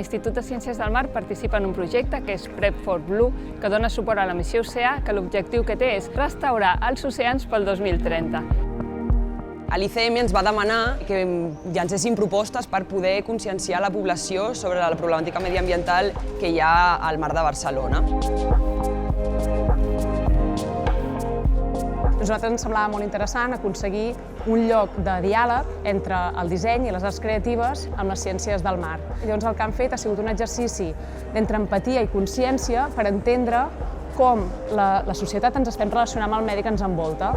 l'Institut de Ciències del Mar participa en un projecte que és Prep for Blue, que dona suport a la missió Oceà, que l'objectiu que té és restaurar els oceans pel 2030. L'ICM ens va demanar que llancéssim propostes per poder conscienciar la població sobre la problemàtica mediambiental que hi ha al mar de Barcelona. A nosaltres ens semblava molt interessant aconseguir un lloc de diàleg entre el disseny i les arts creatives amb les ciències del mar. Llavors el que han fet ha sigut un exercici d'entre empatia i consciència per entendre com la societat ens estem relacionant amb el medi que ens envolta.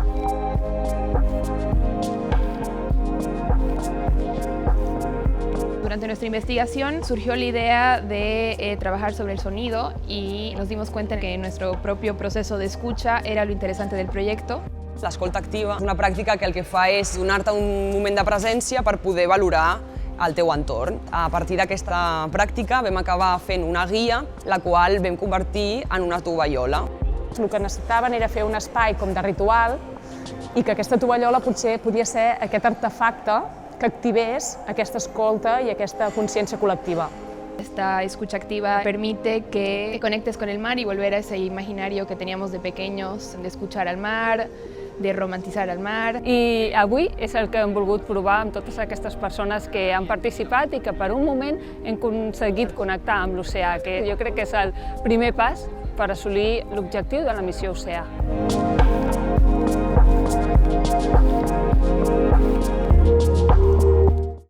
Durante nuestra investigación surgió la idea de trabajar sobre el sonido y nos dimos cuenta que nuestro propio proceso de escucha era lo interesante del proyecto. L'escolta activa és una pràctica que el que fa és donar-te un moment de presència per poder valorar el teu entorn. A partir d'aquesta pràctica vam acabar fent una guia, la qual vam convertir en una tovallola. El que necessitaven era fer un espai com de ritual i que aquesta tovallola potser podia ser aquest artefacte que activés aquesta escolta i aquesta consciència col·lectiva. Esta escucha activa permite que conectes con el mar y volver a ese imaginario que teníamos de pequeños, de escuchar al mar, de romantizar el mar. I avui és el que hem volgut provar amb totes aquestes persones que han participat i que per un moment hem aconseguit connectar amb l'oceà, que jo crec que és el primer pas per assolir l'objectiu de la missió Oceà.